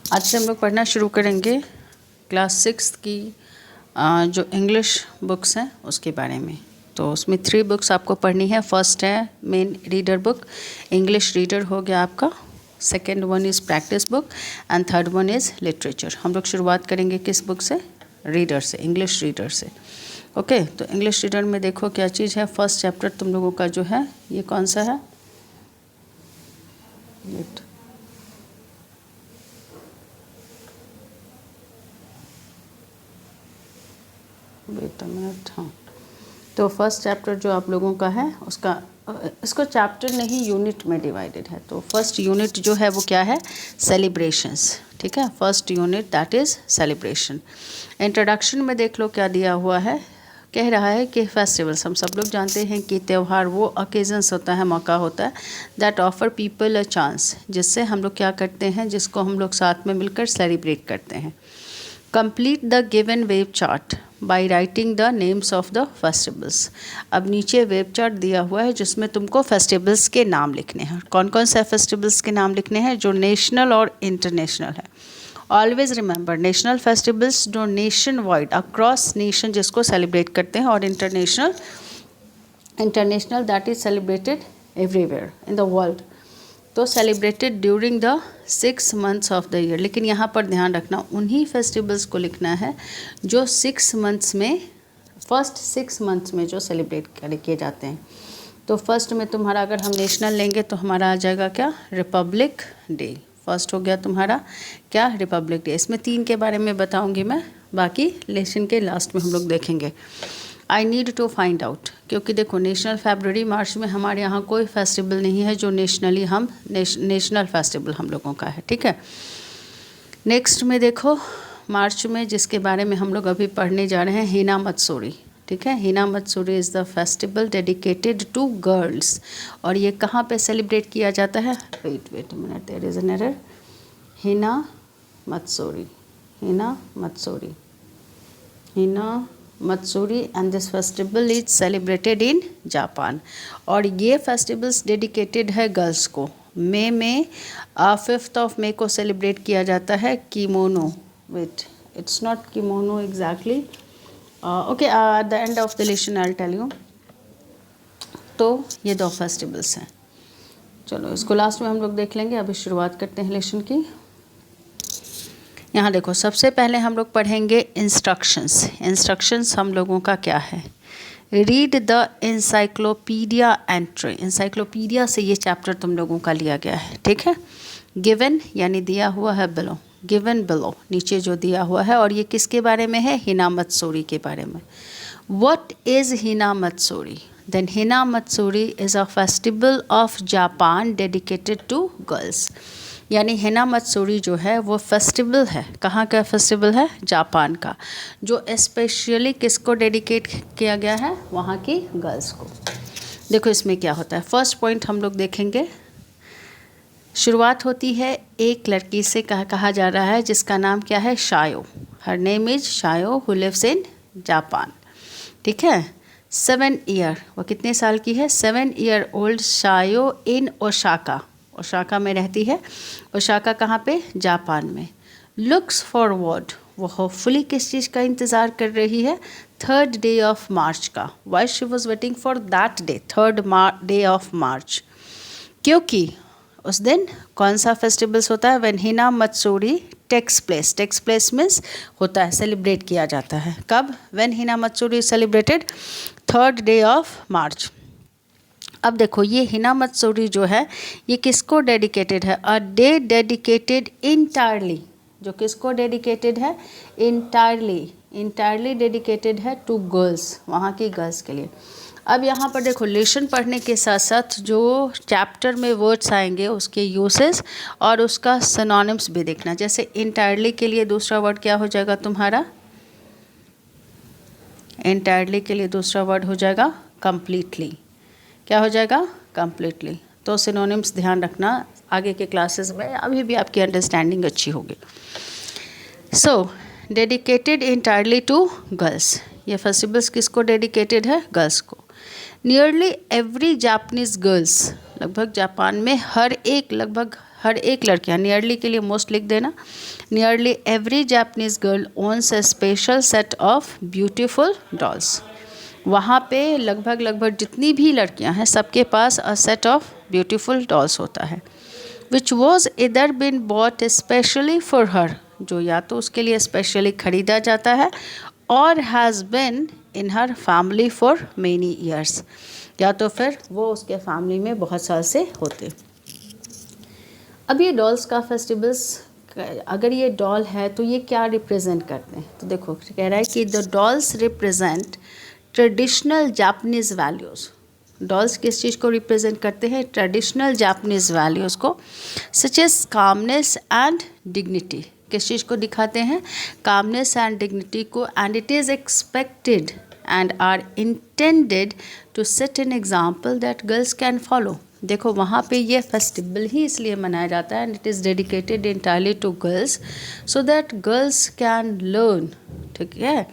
आज से हम लोग पढ़ना शुरू करेंगे क्लास 6 की जो इंग्लिश बुक्स हैं उसके बारे में। तो उसमें 3 बुक्स आपको पढ़नी है। फर्स्ट है main reader book, English reader हो गया आपका। Second one is practice book and third one is literature. हम लोग शुरुआत करेंगे किस बुक से? रीडर से, इंग्लिश रीडर से। ओके, तो इंग्लिश रीडर में देखो क्या चीज़ है। फर्स्ट चैप्टर तुम लोगों का जो है ये कौन सा है? Wait a minute. हाँ, तो फर्स्ट चैप्टर जो आप लोगों का है उसका इसको चैप्टर नहीं यूनिट में डिवाइडेड है। तो फर्स्ट यूनिट जो है वो क्या है? सेलिब्रेशंस। ठीक है, first unit that is celebration. Introduction में देख लो क्या दिया हुआ है। कह रहा है कि फेस्टिवल्स, हम सब लोग जानते हैं कि त्यौहार वो ओकेजन्स होता है, मौका होता है that offer people a chance, जिससे हम लोग क्या करते हैं, जिसको हम लोग साथ में मिलकर सेलिब्रेट करते हैं। Complete the given web chart by writing the names of the festivals. अब नीचे वेब चार्ट दिया हुआ है जिसमें तुमको फेस्टिवल्स के नाम लिखने हैं। कौन कौन से फेस्टिवल्स के नाम लिखने हैं? जो नेशनल और इंटरनेशनल है। ऑलवेज रिमेंबर, नेशनल फेस्टिवल्स जो नेशन वाइड अक्रॉस नेशन जिसको सेलिब्रेट करते हैं, और international that is celebrated everywhere in the world. तो celebrated during the 6 months of the year. लेकिन यहाँ पर ध्यान रखना, उन्हीं फेस्टिवल्स को लिखना है जो 6 मंथ्स में, फर्स्ट 6 मंथ्स में जो सेलिब्रेट किए जाते हैं। तो फर्स्ट में तुम्हारा अगर हम नेशनल लेंगे तो हमारा आ जाएगा क्या? Republic day. फर्स्ट हो गया तुम्हारा क्या? Republic day. इसमें 3 के बारे में बताऊंगी मैं, बाकी लेसन के लास्ट में हम लोग देखेंगे। I need to find out, क्योंकि देखो नेशनल फरवरी मार्च में हमारे यहाँ कोई फेस्टिवल नहीं है जो नेशनली हम नेशनल फेस्टिवल हम लोगों का है। ठीक है, नेक्स्ट में देखो मार्च में जिसके बारे में हम लोग अभी पढ़ने जा रहे हैं, हिना मत्सोरी। ठीक है, Hina Matsuri is the festival dedicated to girls. और ये कहाँ पे सेलिब्रेट किया जाता है? Wait minute, there is an error. Hina Matsuri, Hina Matsuri, Hina Matsuri and this festival is celebrated in Japan. और ये फेस्टिवल्स डेडिकेटेड है गर्ल्स को। मई में 5 मई को सेलिब्रेट किया जाता है kimono. Wait, it's not kimono exactly. Okay, at the end of the lesson I will tell you. तो ये 2 फेस्टिवल्स हैं। चलो इसको लास्ट में हम लोग देख लेंगे, अभी शुरुआत करते हैं लेसन की। यहाँ देखो, सबसे पहले हम लोग पढ़ेंगे इंस्ट्रक्शंस। इंस्ट्रक्शंस हम लोगों का क्या है? Read the encyclopedia entry. Encyclopedia से ये चैप्टर तुम लोगों का लिया गया है। ठीक है, गिवन यानी दिया हुआ है, बिलो, गिवन बिलो नीचे जो दिया हुआ है। और ये किसके बारे में है? हिना मत्सोरी के बारे में। What is Hina Matsuri? Then Hina Matsuri is a festival of Japan dedicated to girls. यानी हिना मत्सोरी जो है वो फेस्टिवल है, कहाँ का फेस्टिवल है? जापान का, जो स्पेशली किसको डेडिकेट किया गया है? वहाँ की गर्ल्स को। देखो इसमें क्या होता है। फर्स्ट पॉइंट हम लोग देखेंगे। शुरुआत होती है एक लड़की से, कहा जा रहा है जिसका नाम क्या है? Shayo. Her name is Shayo who lives in Japan. ठीक है, 7 ईयर, वो कितने साल की है? 7 ईयर ओल्ड शायो इन ओसाका। ओसाका में रहती है। ओसाका कहाँ पे? जापान में। लुक्स फॉरवर्ड, वो होपफुली किस चीज़ का इंतज़ार कर रही है? 3rd डे ऑफ मार्च का। Why she was waiting for that day, 3rd day of March? क्योंकि उस दिन कौन सा फेस्टिवल्स होता है? When Hina Matsuri takes place. Takes place means होता है, सेलिब्रेट किया जाता है। कब? When Hina Matsuri celebrated 3rd day of March. अब देखो ये हिना मत्सोरी जो है ये किसको डेडिकेटेड है? अ डे डेडिकेटेड इंटायरली, जो किसको डेडिकेटेड है? इंटायरली डेडिकेटेड है टू गर्ल्स, वहाँ की गर्ल्स के लिए। अब यहाँ पर देखो लेसन पढ़ने के साथ साथ जो चैप्टर में वर्ड्स आएंगे उसके यूसेस और उसका सिनोनिम्स भी देखना। जैसे इंटायरली के लिए दूसरा वर्ड क्या हो जाएगा तुम्हारा? इंटायरली के लिए दूसरा वर्ड हो जाएगा कंप्लीटली। क्या हो जाएगा? कंप्लीटली। तो सिनोनिम्स ध्यान रखना आगे के क्लासेस में, अभी भी आपकी अंडरस्टैंडिंग अच्छी होगी। So dedicated entirely to girls. ये फेस्टिवल्स किसको डेडिकेटेड है? गर्ल्स को। नियरली एवरी जापानीज गर्ल्स, लगभग जापान में हर एक, लगभग हर एक लड़कियाँ, नियरली के लिए मोस्ट लिख देना, nearly every Japanese girl owns a special set of beautiful dolls. वहाँ पे लगभग जितनी भी लड़कियाँ हैं सबके पास a set of beautiful dolls होता है, which was either been bought specially for her, जो या तो उसके लिए स्पेशली खरीदा जाता है, और has been in her family for many years, या तो फिर वो उसके फैमिली में बहुत साल से होते। अब ये डॉल्स का फेस्टिवल्स, अगर ये डॉल है तो ये क्या रिप्रेजेंट करते हैं, तो देखो कह रहा है कि the dolls represent traditional Japanese values. Dolls किस चीज़ को रिप्रेजेंट करते हैं, ट्रेडिशनल जापानीज़ वैल्यूज़ को, such as calmness and dignity. किस चीज़ को दिखाते हैं, कामनेस एंड डिग्निटी को, and it is expected and are intended to set an example that girls can follow. देखो वहाँ पे ये फेस्टिवल ही इसलिए मनाया जाता है, and it is dedicated entirely to girls, so that girls can learn, ठीक है,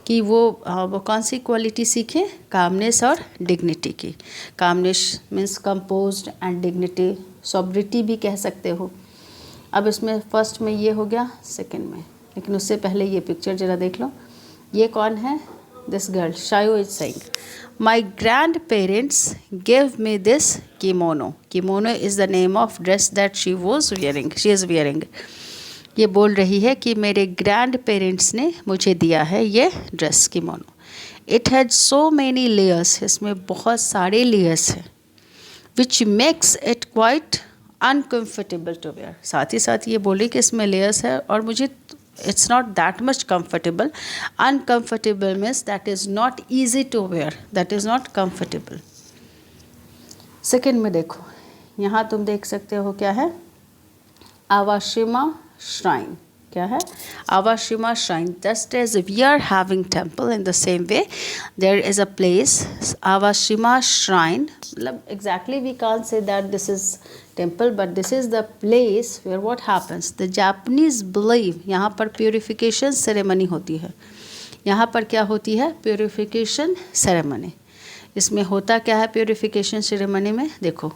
कि वो कौन सी क्वालिटी सीखें, कामनेस और डिग्निटी की। Calmness means composed and dignity sobriety भी कह सकते हो। अब इसमें फर्स्ट में ये हो गया, सेकंड में, लेकिन उससे पहले ये पिक्चर ज़रा देख लो। ये कौन है, this girl Shayo is saying, my grandparents give me this kimono. Kimono is the name of dress that she was wearing, she is wearing. ये बोल रही है कि मेरे ग्रैंड पेरेंट्स ने मुझे दिया है ये dress kimono. It had so many layers, इसमें बहुत सारे लेयर्स हैं, which makes it quite uncomfortable to wear. साथ ही साथ ये बोली कि इसमें लेयर्स है और मुझे it's not that much comfortable. Uncomfortable means that is not easy to wear, that is not comfortable. Second में देखो, यहाँ तुम देख सकते हो क्या है, आवाशिमा श्राइन। क्या है, Awashima shrine. Just as we are having temple, in the same way there is a place Awashima shrine. मतलब exactly we can't say that this is temple, but this is the place where what happens, the Japanese believe, यहाँ पर purification ceremony होती है। यहाँ पर क्या होती है, प्योरिफिकेशन सेरेमनी। इसमें होता क्या है प्योरिफिकेशन सेरेमनी में, देखो,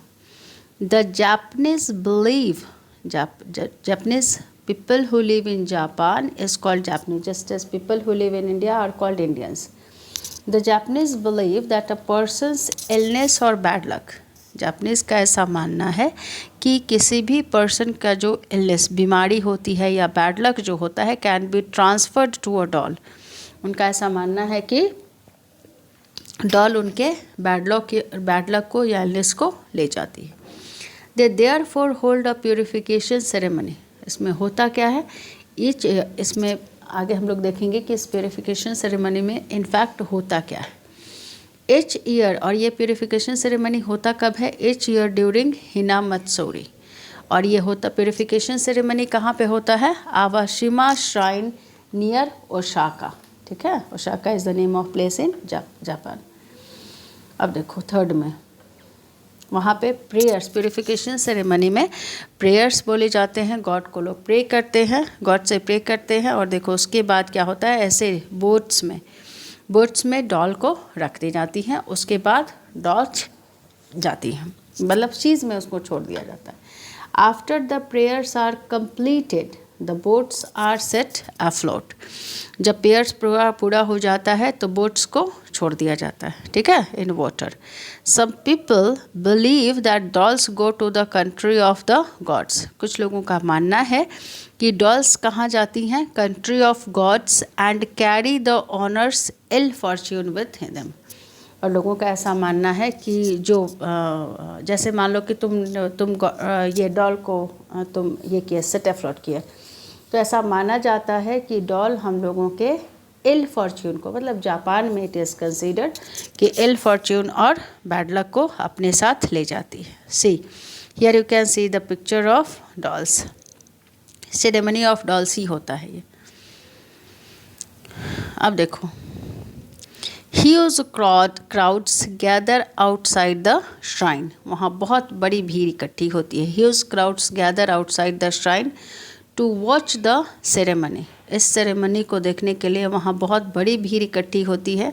the Japanese believe, Japanese people who live in Japan is called Japanese, just as people who live in India are called Indians. The Japanese believe that a person's illness or bad luck, Japanese का ऐसा मानना है कि किसी भी person का जो illness, बीमारी होती है या बैड लक जो होता है, can be transferred to a doll. उनका ऐसा मानना है कि डॉल उनके बैड लक को या इलनेस को ले जाती है। They therefore hold a purification ceremony. इसमें होता क्या है, इसमें आगे हम लोग देखेंगे कि इस प्योरिफिकेशन सेरेमनी में इनफैक्ट होता क्या है। एच ईयर, और ये प्योरिफिकेशन सेरेमनी होता कब है, एच ईयर ड्यूरिंग हिना मत्सोरी। और ये होता प्योरिफिकेशन सेरेमनी कहाँ पे होता है, आवाशिमा श्राइन नियर ओसाका, ठीक है। Osaka is the name of place in Japan. अब देखो थर्ड में, वहाँ पे प्रेयर्स, प्योरिफिकेशन सेरेमनी में प्रेयर्स बोले जाते हैं, गॉड को लोग प्रे करते हैं, गॉड से प्रे करते हैं। और देखो उसके बाद क्या होता है, ऐसे बोट्स में डॉल को रख दी जाती हैं, उसके बाद डॉल्स जाती हैं, मतलब चीज़ में उसको छोड़ दिया जाता है। After the prayers are completed the boats are set afloat. जब प्रेयर्स पूरा हो जाता है तो बोट्स को छोड़ दिया जाता है, ठीक है, in water. Some people believe that dolls go to the country of the gods. कुछ लोगों का मानना है कि डॉल्स कहाँ जाती हैं, country of gods, and carry the owner's ill fortune with them. और लोगों का ऐसा मानना है कि जो जैसे मान लो कि तुम ये डॉल को तुम ये किए, सेट अफ्लोट किए, तो ऐसा माना जाता है कि डॉल हम लोगों के इल फॉर्च्यून को, मतलब जापान में इट इज़ कंसीडर्ड कि इल फॉर्च्यून और बैड लक को अपने साथ ले जाती है। See here you can see the picture of dolls. Ceremony of dolls ही होता है ये। अब देखो, huge crowds gather outside the shrine. वहाँ बहुत बड़ी भीड़ इकट्ठी होती है। Huge crowds gather outside the shrine to watch the ceremony. इस सेरेमनी को देखने के लिए वहाँ बहुत बड़ी भीड़ इकट्ठी होती है।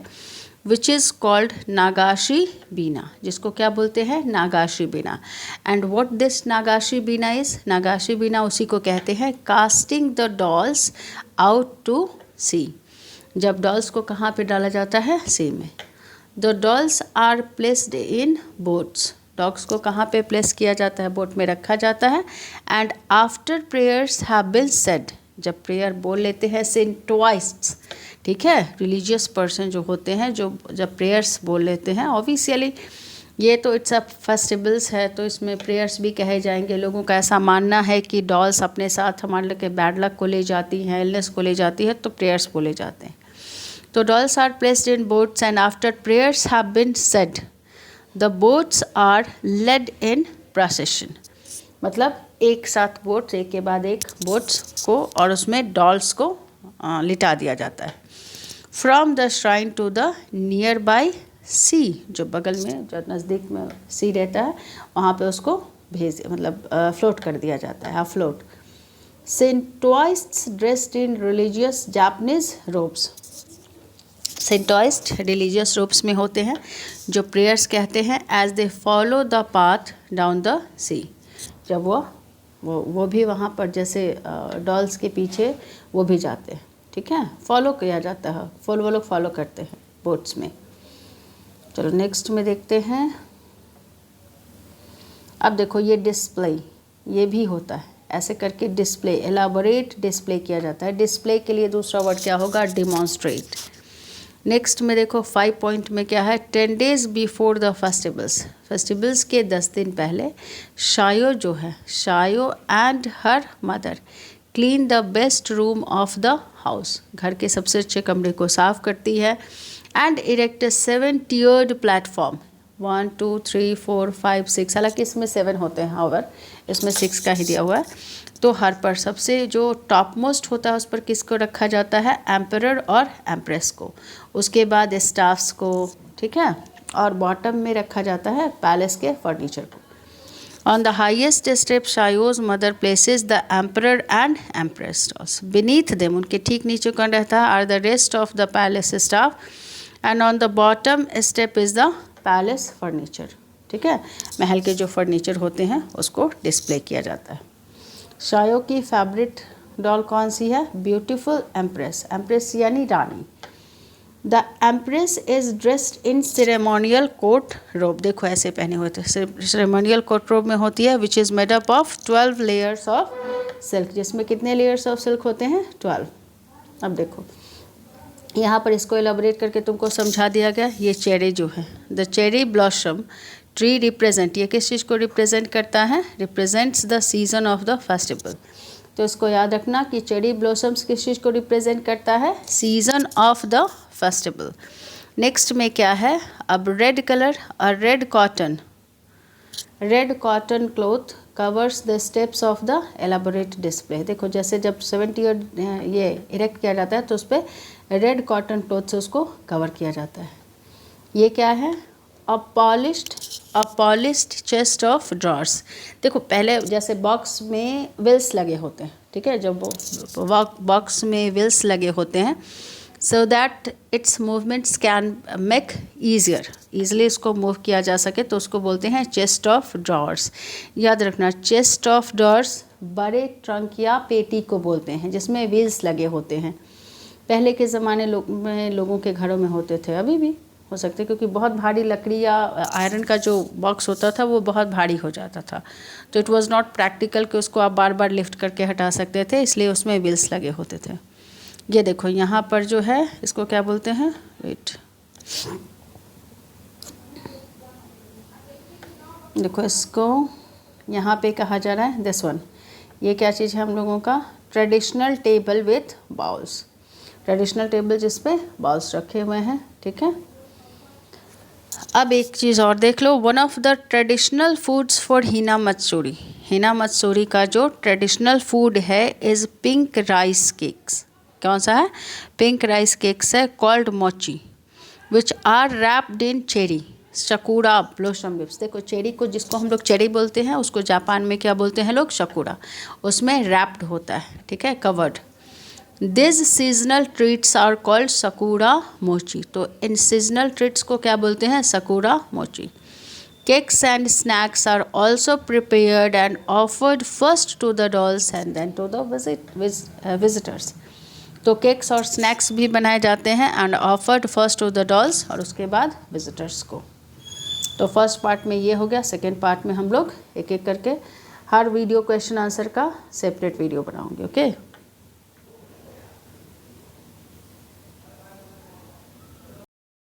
विच इज़ कॉल्ड नागाशी बीना, जिसको क्या बोलते हैं, Nagashi bina. And what this Nagashi bina is, Nagashi bina उसी को कहते हैं casting the dolls out to sea. जब डॉल्स को कहाँ पे डाला जाता है, सी में। The dolls are placed in boats, dogs को कहाँ पे प्लेस किया जाता है, बोट में रखा जाता है। And after prayers have been said, जब प्रेयर बोल लेते हैं सेंट ट्वाइस, ठीक है, रिलीजियस पर्सन जो होते हैं, जो जब प्रेयर्स बोल लेते हैं, ऑब्वियसली ये तो इट्स अ फेस्टिवल्स है तो इसमें प्रेयर्स भी कहे जाएंगे। लोगों का ऐसा मानना है कि डॉल्स अपने साथ हमारे लोग के बैड लक को ले जाती हैं, इलनेस को ले जाती है, तो प्रेयर्स बोले जाते हैं। तो dolls are placed in boats and after prayers have been said the boats are led in procession, मतलब एक साथ बोट्स, एक के बाद एक बोट्स को, और उसमें डॉल्स को लिटा दिया जाता है। From the shrine to the nearby sea, जो बगल में, जो नज़दीक में सी रहता है, वहाँ पे उसको भेज, मतलब फ्लोट कर दिया जाता है, float. Sent twice dressed in religious Japanese robes, sent twice religious robes में होते हैं, जो प्रेयर्स कहते हैं as they follow the path down the sea. जब वो भी वहाँ पर जैसे डॉल्स के पीछे वो भी जाते हैं, ठीक है, फॉलो किया जाता है, वो लोग फॉलो करते हैं बोट्स में। चलो नेक्स्ट में देखते हैं। अब देखो ये डिस्प्ले, ये भी होता है, ऐसे करके डिस्प्ले, एलाबोरेट डिस्प्ले किया जाता है। डिस्प्ले के लिए दूसरा वर्ड क्या होगा, डिमॉन्स्ट्रेट। नेक्स्ट में देखो 5 पॉइंट में क्या है, 10 days before the festivals, festivals के 10 दिन पहले शायो जो है, Shayo and her mother clean the best room of the house, घर के सबसे अच्छे कमरे को साफ करती है। एंड इरेक्ट 7 tiered प्लेटफॉर्म, 1 2 3 4 5 6, हालांकि इसमें 7 होते हैं, हाउवर इसमें 6 का ही दिया हुआ है। तो हर पर सबसे जो टॉप मोस्ट होता है उस पर किसको रखा जाता है, एम्परर और एम्प्रेस को, उसके बाद स्टाफ्स को, ठीक है, और बॉटम में रखा जाता है पैलेस के फर्नीचर को। On the highest step, Shayo's mother places the emperor and empress. Beneath them, उनके ठीक नीचे कौन रहता है, are the rest of the palace staff, and on the bottom step is the palace furniture. ठीक है, महल के जो फर्नीचर होते हैं उसको डिस्प्ले किया जाता है। शायो की फेवरेट डॉल कौन सी है, ब्यूटीफुल एम्प्रेस, एम्प्रेस यानी रानी। The empress is dressed in ceremonial coat robe, देखो ऐसे पहने हुए थे, सेरेमोनियल कोट रोब में होती है, which is made up of 12 layers of silk, जिसमें कितने लेयर्स ऑफ सिल्क होते हैं, 12। अब देखो यहाँ पर इसको एलाबोरेट करके तुमको समझा दिया गया। ये चेरी जो है, the cherry blossom tree represent, ये किस चीज़ को रिप्रेजेंट करता है, represents the season of the festival. तो इसको याद रखना कि चेरी ब्लॉसम्स किस चीज़ को रिप्रेजेंट करता है, season of the festival. Next में क्या है, अब रेड कलर और red cotton cloth covers the steps of the elaborate display. देखो जैसे जब 70 ये इरेक्ट किया जाता है तो उस पर रेड कॉटन क्लॉथ से उसको कवर किया जाता है। ये क्या है, अ पॉलिश्ड चेस्ट ऑफ ड्रॉर्स। देखो पहले जैसे बॉक्स में व्हील्स लगे होते हैं, ठीक है, जब बॉक्स में व्हील्स लगे होते हैं, so that it's movements can make easily इसको मूव किया जा सके, तो उसको बोलते हैं चेस्ट ऑफ ड्रॉर्स। याद रखना, चेस्ट ऑफ ड्रॉर्स बड़े ट्रंक या पेटी को बोलते हैं जिसमें व्हील्स लगे होते हैं। पहले के ज़माने में लोगों के घरों में होते थे, अभी भी हो सकते, क्योंकि बहुत भारी लकड़ी या आयरन का जो बॉक्स होता था वो बहुत भारी हो जाता था, तो इट वाज नॉट प्रैक्टिकल कि उसको आप बार बार लिफ्ट करके हटा सकते थे, इसलिए उसमें व्हील्स लगे होते थे। ये देखो यहाँ पर जो है इसको क्या बोलते हैं, वेट, देखो इसको यहाँ पे कहा जा रहा है दिस वन, ये क्या चीज़ है हम लोगों का, traditional table with bowls, traditional table जिस पे बाउल्स रखे हुए हैं, ठीक है। अब एक चीज़ और देख लो, one of the traditional foods for Hina Matsuri, Hina Matsuri का जो ट्रेडिशनल फूड है इज़ पिंक राइस केक्स। कौन सा है, पिंक राइस केक्स है, called mochi, which are wrapped in cherry sakura blossom lips. देखो चेरी को, जिसको हम लोग चेरी बोलते हैं, उसको जापान में क्या बोलते हैं लोग, शकुरा, उसमें रैप्ड होता है, ठीक है, covered. This seasonal treats are called sakura mochi. तो इन सीजनल ट्रीट्स को क्या बोलते हैं? Sakura mochi. Cakes and snacks are also prepared and offered first to the dolls and then to the visitors. तो केक्स और स्नैक्स भी बनाए जाते हैं and offered first to the dolls, और उसके बाद विजिटर्स को। तो फर्स्ट पार्ट में ये हो गया। सेकेंड पार्ट में हम लोग एक एक करके हर वीडियो क्वेश्चन आंसर का सेपरेट वीडियो बनाऊंगे। ओके।